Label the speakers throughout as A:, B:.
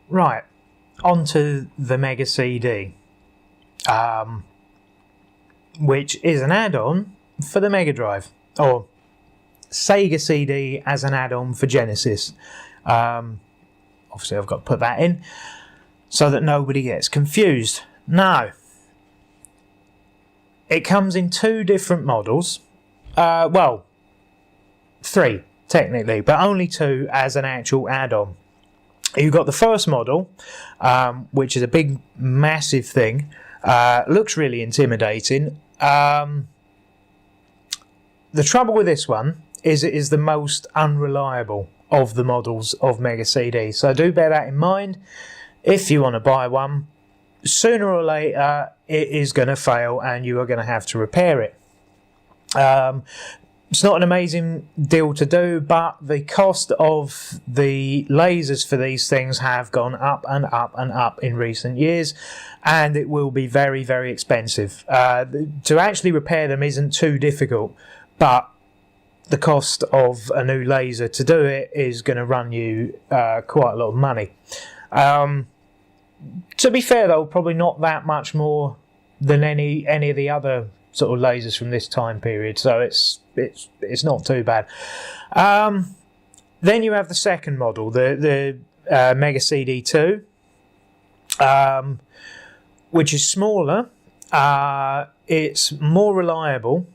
A: Right, onto the Mega CD, which is an add-on for the Mega Drive, or Sega CD as an add-on for Genesis. Obviously I've got to put that in so that nobody gets confused. Now, it comes in two different models. Well, three technically, but only two as an actual add-on. You've got the first model, which is a big, massive thing. Looks really intimidating. The trouble with this one is it is the most unreliable of the models of Mega CD. So do bear that in mind. If you want to buy one, sooner or later it is going to fail and you are going to have to repair it. It's not an amazing deal to do, but the cost of the lasers for these things have gone up and up and up in recent years, and it will be very, very expensive. To actually repair them isn't too difficult, but the cost of a new laser to do it is going to run you quite a lot of money. To be fair though, probably not that much more than any of the other sort of lasers from this time period, so it's not too bad. Then you have the second model, the Mega CD2, which is smaller. It's more reliable.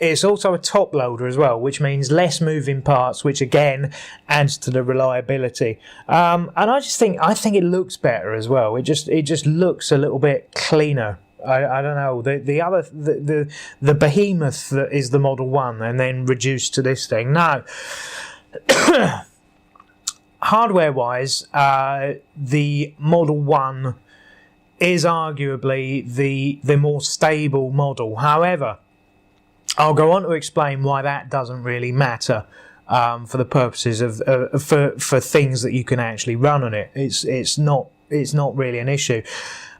A: It's also a top loader as well, which means less moving parts, which again adds to the reliability. And I think it looks better as well. It just looks a little bit cleaner. I don't know, the behemoth that is the Model 1 and then reduced to this thing. Now, hardware wise, the Model 1 is arguably the more stable model. However, I'll go on to explain why that doesn't really matter for the purposes of for things that you can actually run on it. It's not really an issue.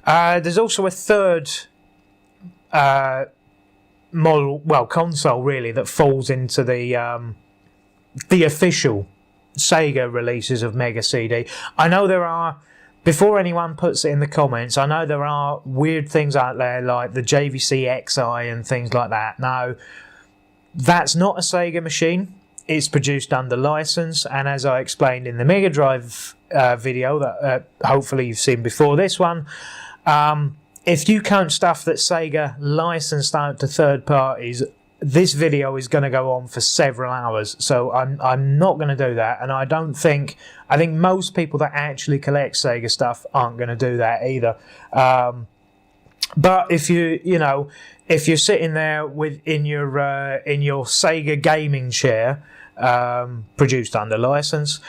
A: There's also a third console really that falls into the official Sega releases of Mega CD. I know there are, before anyone puts it in the comments, I know there are weird things out there like the JVC XI and things like that. Now, that's not a Sega machine. It's produced under license, and as I explained in the Mega Drive video that hopefully you've seen before this one, if you count stuff that Sega licensed out to third parties, this video is going to go on for several hours, so I'm not going to do that, and I think most people that actually collect Sega stuff aren't going to do that either. But if you're sitting there in your Sega gaming chair, produced under license,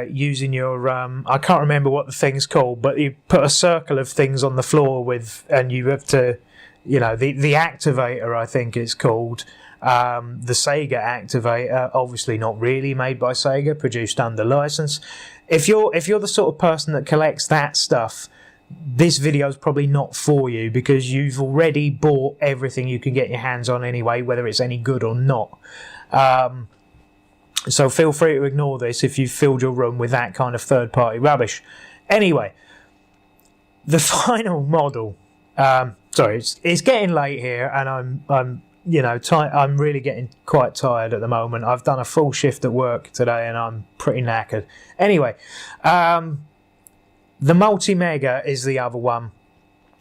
A: using your I can't remember what the thing's called, but you put a circle of things on the floor and you have to, the activator, I think it's called, the Sega activator, obviously not really made by Sega, produced under license. If you're the sort of person that collects that stuff, this video is probably not for you, because you've already bought everything you can get your hands on anyway, whether it's any good or not. So feel free to ignore this if you've filled your room with that kind of third-party rubbish. Anyway, the final model. Sorry, it's getting late here, and I'm really getting quite tired at the moment. I've done a full shift at work today, and I'm pretty knackered. Anyway, the Multi-Mega is the other one,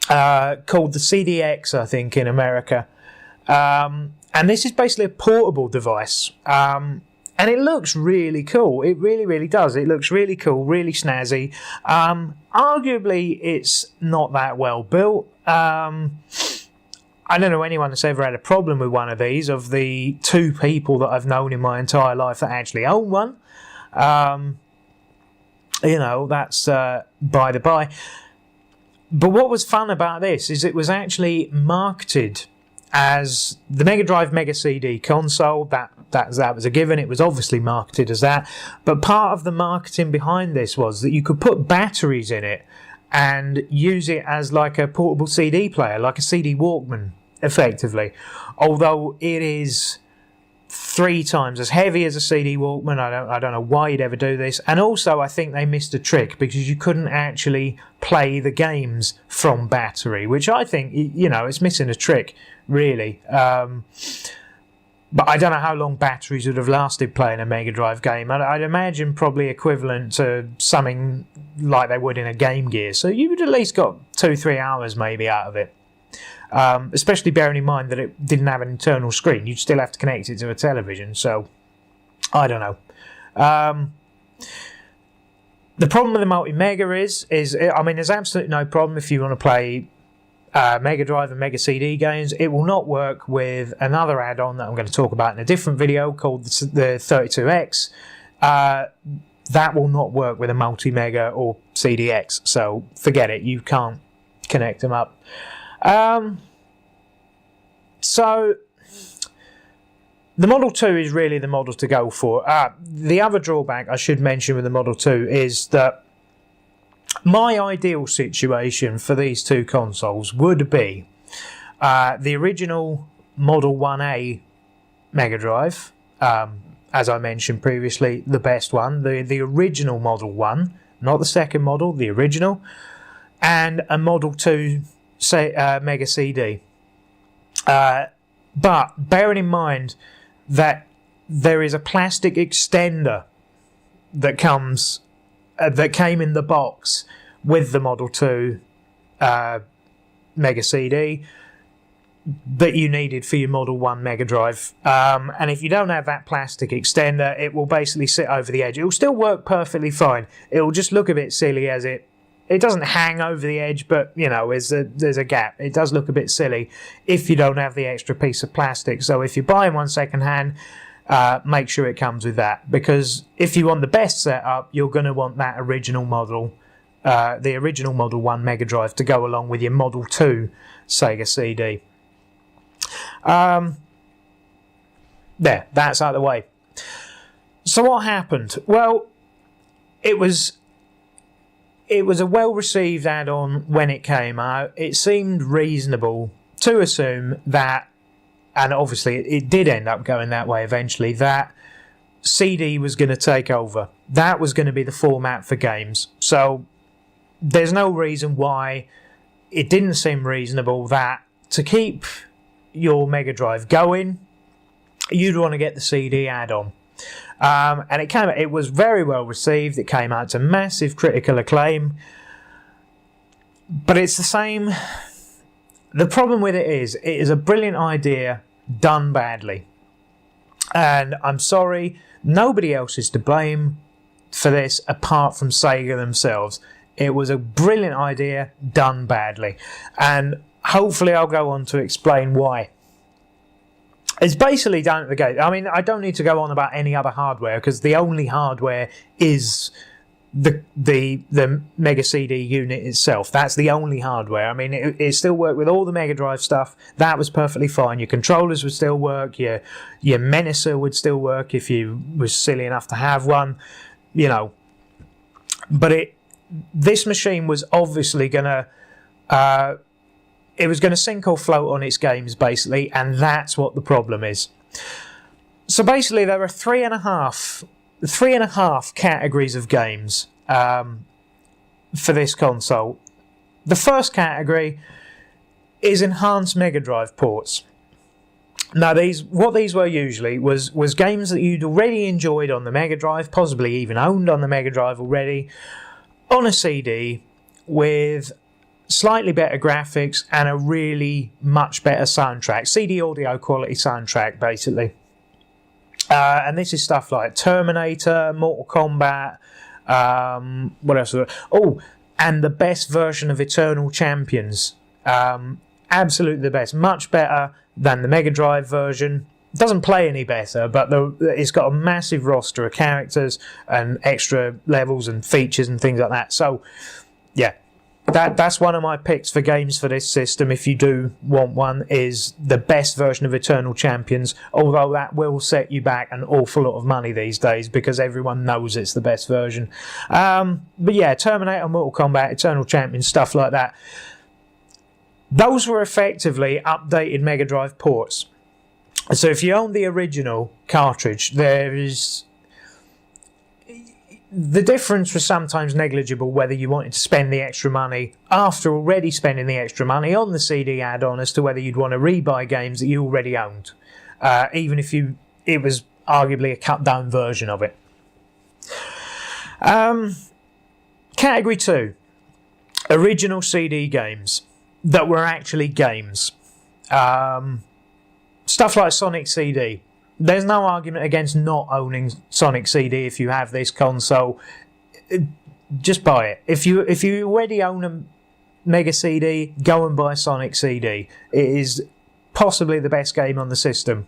A: called the CDX, I think, in America. And this is basically a portable device. And it looks really cool. It really, really does. It looks really cool, really snazzy. Arguably, it's not that well built. I don't know anyone that's ever had a problem with one of these, of the two people that I've known in my entire life that actually own one. That's by the by. But what was fun about this is it was actually marketed as the Mega Drive Mega CD console. That was a given. It was obviously marketed as that. But part of the marketing behind this was that you could put batteries in it and use it as like a portable CD player, like a CD Walkman, effectively. Although it is 3 times as heavy as a CD Walkman. I don't know why you'd ever do this. And also, I think they missed a trick because you couldn't actually play the games from battery, which I think, it's missing a trick, really. But I don't know how long batteries would have lasted playing a Mega Drive game. I'd imagine probably equivalent to something like they would in a Game Gear. So you would at least got 2-3 hours maybe out of it. Especially bearing in mind that it didn't have an internal screen. You'd still have to connect it to a television. So, I don't know. The problem with the Multi-Mega is there's absolutely no problem if you want to play Mega Drive and Mega CD games. It will not work with another add-on that I'm going to talk about in a different video called the 32X. That will not work with a Multi-Mega or CDX, so forget it. You can't connect them up. So the Model 2 is really the model to go for. The other drawback I should mention with the Model 2 is that my ideal situation for these two consoles would be the original Model 1A Mega Drive, as I mentioned previously, the best one, the original Model 1, not the second model, the original, and a Model 2 Mega CD. But bearing in mind that there is a plastic extender that came in the box with the Model 2 Mega CD that you needed for your Model 1 Mega Drive. And if you don't have that plastic extender, it will basically sit over the edge. It will still work perfectly fine. It will just look a bit silly as it doesn't hang over the edge, but, there's a gap. It does look a bit silly if you don't have the extra piece of plastic. So if you're buying one second hand, make sure it comes with that. Because if you want the best setup, you're going to want that original model, the original Model 1 Mega Drive to go along with your Model 2 Sega CD. There, that's out of the way. So what happened? Well, it was a well-received add-on when it came out. It seemed reasonable to assume that, and obviously it did end up going that way eventually, that CD was going to take over. That was going to be the format for games. So there's no reason why it didn't seem reasonable that to keep your Mega Drive going, you'd want to get the CD add-on. And it was very well received. It came out to massive critical acclaim. But it's the same. The problem with it is a brilliant idea done badly. And I'm sorry, nobody else is to blame for this apart from Sega themselves. It was a brilliant idea done badly. And hopefully I'll go on to explain why. It's basically down to the gate. I mean, I don't need to go on about any other hardware because the only hardware is the Mega CD unit itself. That's the only hardware. I mean, it still worked with all the Mega Drive stuff. That was perfectly fine. Your controllers would still work. Your Menacer would still work if you was silly enough to have one. But this machine was obviously going to... it was going to sink or float on its games, basically, and that's what the problem is. So basically, there are three and a half categories of games for this console. The first category is enhanced Mega Drive ports. Now, what these were usually was games that you'd already enjoyed on the Mega Drive, possibly even owned on the Mega Drive already, on a CD with slightly better graphics and a really much better soundtrack. CD audio quality soundtrack, basically. And this is stuff like Terminator, Mortal Kombat, what else? Oh, and the best version of Eternal Champions. Absolutely the best. Much better than the Mega Drive version. It doesn't play any better, but it's got a massive roster of characters and extra levels and features and things like that. So, yeah. That's one of my picks for games for this system, if you do want one, is the best version of Eternal Champions, although that will set you back an awful lot of money these days because everyone knows it's the best version. But yeah, Terminator, Mortal Kombat, Eternal Champions, stuff like that. Those were effectively updated Mega Drive ports. So if you own the original cartridge, there is... The difference was sometimes negligible whether you wanted to spend the extra money after already spending the extra money on the CD add-on as to whether you'd want to rebuy games that you already owned, even if it was arguably a cut-down version of it. Category 2. Original CD games that were actually games. Stuff like Sonic CD. There's no argument against not owning Sonic CD if you have this console. Just buy it. If you already own a Mega CD, go and buy Sonic CD. It is possibly the best game on the system.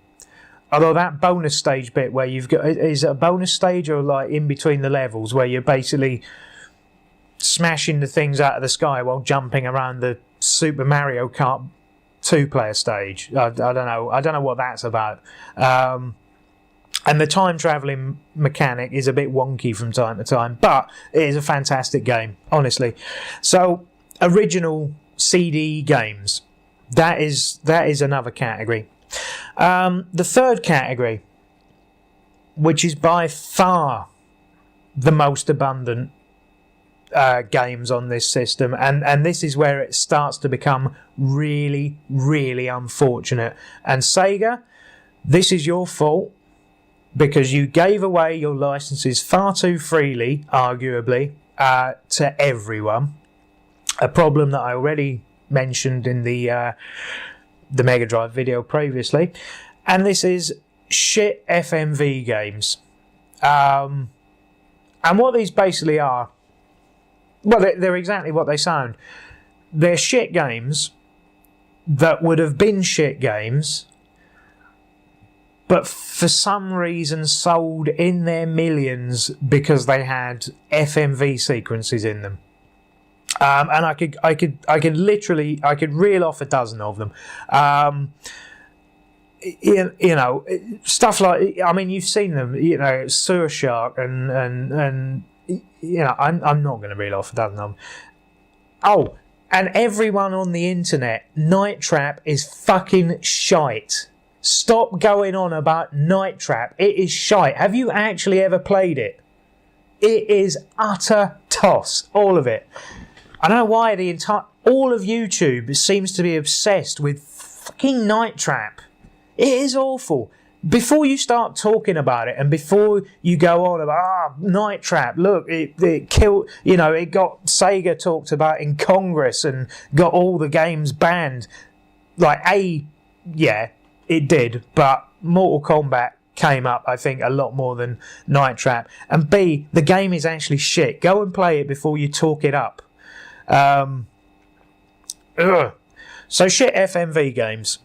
A: Although that bonus stage bit where you've got... Is it a bonus stage or like in between the levels where you're basically smashing the things out of the sky while jumping around the Super Mario Kart 2-player stage? I don't know what that's about. And the time travelling mechanic is a bit wonky from time to time, but it is a fantastic game, honestly. So, original CD games. That is another category. The third category, which is by far the most abundant games on this system, and this is where it starts to become really, really unfortunate. And Sega, this is your fault, because you gave away your licenses far too freely, arguably, to everyone. A problem that I already mentioned in the Mega Drive video previously. And this is shit FMV games. And what these basically are, well, they're exactly what they sound. They're shit games that would have been shit games, but for some reason sold in their millions because they had FMV sequences in them. And I could reel off a dozen of them. You know, stuff like, I mean, you've seen them. You know, Sewer Shark and you know, I'm not going to reel off a dozen of them. Oh, and everyone on the internet, Night Trap is fucking shite. Stop going on about Night Trap. It is shite. Have you actually ever played it? It is utter toss, all of it. I don't know why all of YouTube seems to be obsessed with fucking Night Trap. It is awful. Before you start talking about it, and before you go on about Night Trap, look, it killed, you know, it got Sega talked about in Congress and got all the games banned. Like, yeah, it did, but Mortal Kombat came up, I think, a lot more than Night Trap. And B, the game is actually shit. Go and play it before you talk it up. So shit FMV games.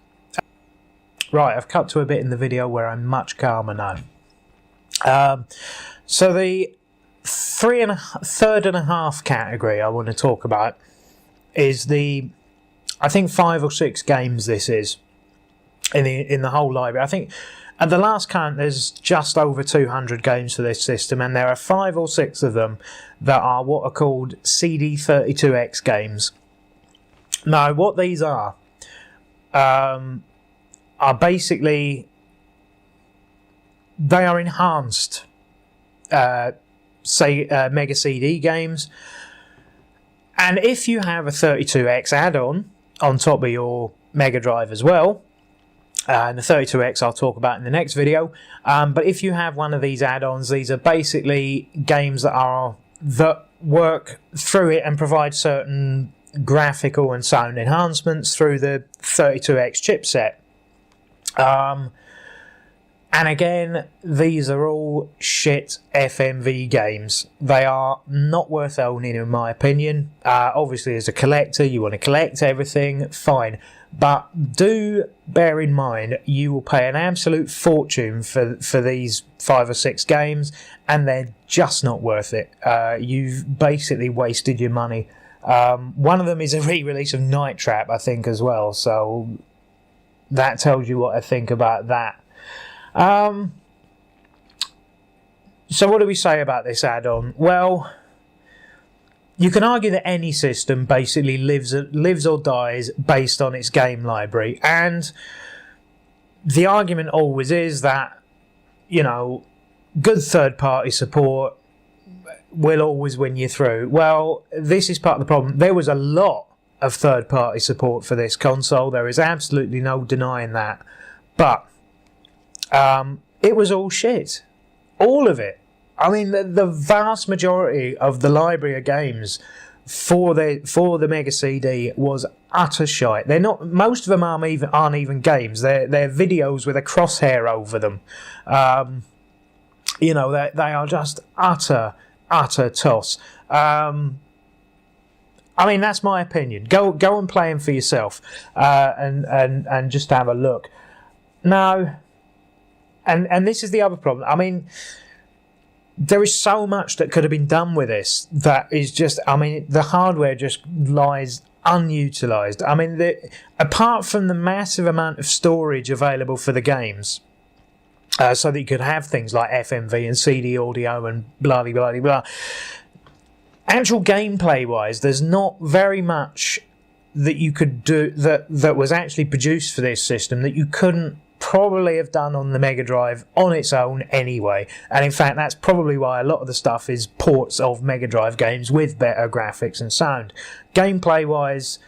A: Right, I've cut to a bit in the video where I'm much calmer now. So the third and a half category I want to talk about is I think 5 or 6 games this is in the whole library. I think at the last count there's just over 200 games for this system, and there are 5 or 6 of them that are what are called CD32X games. Now, what these are basically, they are enhanced Mega CD games, and if you have a 32X add-on on top of your Mega Drive as well, and the 32X I'll talk about in the next video, but if you have one of these add-ons, these are basically games that work through it and provide certain graphical and sound enhancements through the 32X chipset. And again, these are all shit FMV games. They are not worth owning, in my opinion. Obviously, as a collector, you want to collect everything, fine. But do bear in mind, you will pay an absolute fortune for these 5 or 6 games, and they're just not worth it. You've basically wasted your money. One of them is a re-release of Night Trap, I think, as well, so that tells you what I think about that. So what do we say about this add-on? Well, you can argue that any system basically lives or dies based on its game library, and the argument always is that, you know, good third-party support will always win you through. Well, this is part of the problem. There was a lot of third-party support for this console. There is absolutely no denying that. But it was all shit. All of it. I mean, the vast majority of the library of games for the Mega CD was utter shite. They're not. Most of them aren't even games. They're videos with a crosshair over them. You know, they are just utter toss. I mean, that's my opinion. Go and play them for yourself, and just have a look. Now, and this is the other problem. I mean, there is so much that could have been done with this that is just, I mean, the hardware just lies unutilized. I mean, apart from the massive amount of storage available for the games, so that you could have things like FMV and CD audio and blah blah blah blah. Actual gameplay wise, there's not very much that you could do that was actually produced for this system that you couldn't probably have done on the Mega Drive on its own anyway. And in fact, that's probably why a lot of the stuff is ports of Mega Drive games with better graphics and sound. Gameplay wise,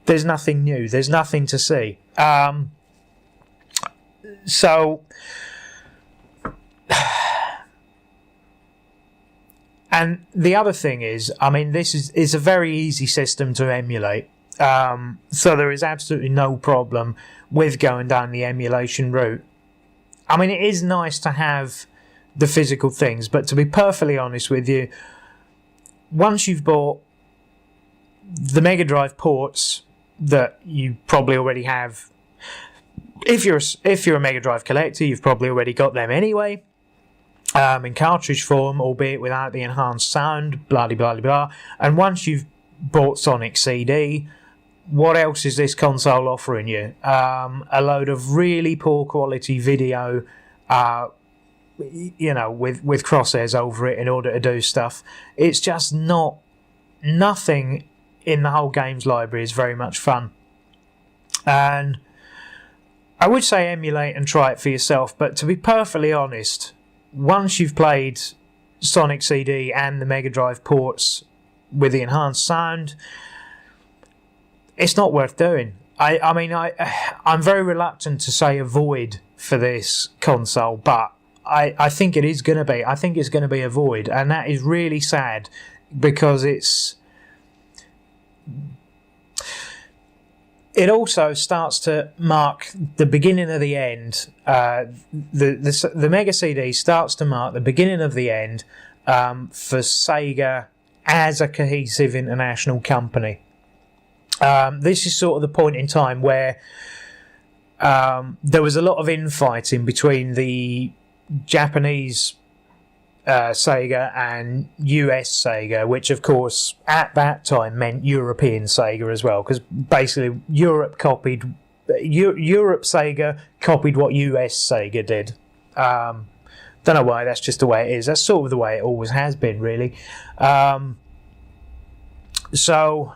A: there's nothing new. There's nothing to see. So, and the other thing is, I mean, this is a very easy system to emulate. So there is absolutely no problem with going down the emulation route. I mean, it is nice to have the physical things, but to be perfectly honest with you, once you've bought the Mega Drive ports that you probably already have, if you're a Mega Drive collector, you've probably already got them anyway, in cartridge form, albeit without the enhanced sound, blah blah blah blah. And once you've bought Sonic CD, what else is this console offering you? A load of really poor quality video, you know, with crosshairs over it in order to do stuff. It's just nothing in the whole games library is very much fun. And I would say emulate and try it for yourself, but to be perfectly honest, once you've played Sonic CD and the Mega Drive ports with the enhanced sound, it's not worth doing. I mean, I'm very reluctant to say avoid for this console, but I think it is going to be. I think it's going to be avoid, and that is really sad because it also starts to mark the beginning of the end. The Mega CD starts to mark the beginning of the end for Sega as a cohesive international company. This is sort of the point in time where there was a lot of infighting between the Japanese Sega and US Sega, which of course at that time meant European Sega as well, because basically Europe Sega copied what US Sega did. Don't know why, that's just the way it is. That's sort of the way it always has been, really. So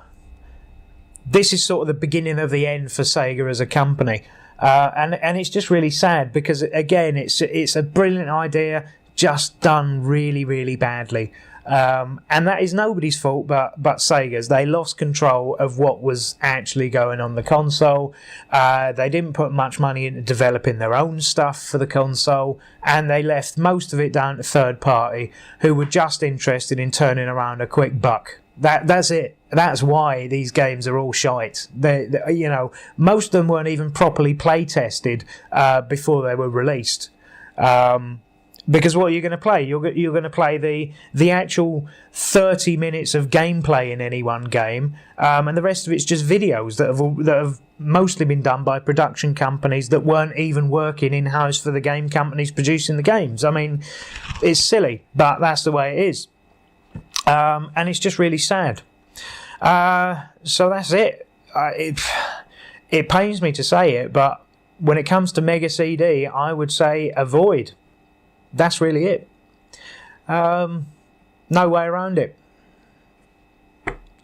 A: this is sort of the beginning of the end for Sega as a company, and it's just really sad because again, it's a brilliant idea just done really, really badly, and that is nobody's fault but Sega's. They lost control of what was actually going on the console. They didn't put much money into developing their own stuff for the console, and they left most of it down to third party who were just interested in turning around a quick buck. That's it. That's why these games are all shite. They you know, most of them weren't even properly play tested before they were released. Because what are you going to play? You're going to play the actual 30 minutes of gameplay in any one game, and the rest of it's just videos that have mostly been done by production companies that weren't even working in-house for the game companies producing the games. I mean, it's silly, but that's the way it is. And it's just really sad. So that's it. It pains me to say it, but when it comes to Mega CD, I would say avoid. That's really it. No way around it.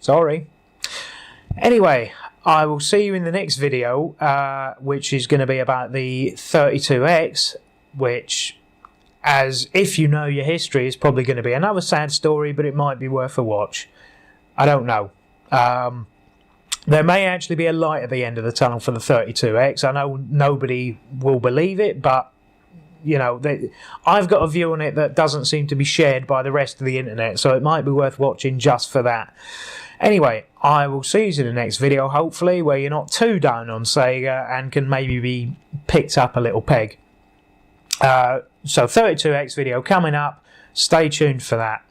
A: Sorry. Anyway, I will see you in the next video, which is going to be about the 32X, which, as if you know your history, is probably going to be another sad story, but it might be worth a watch. I don't know. There may actually be a light at the end of the tunnel for the 32X. I know nobody will believe it, but you know, I've got a view on it that doesn't seem to be shared by the rest of the internet, so it might be worth watching just for that. Anyway, I will see you in the next video, hopefully, where you're not too down on Sega and can maybe be picked up a little peg. So 32X video coming up. Stay tuned for that.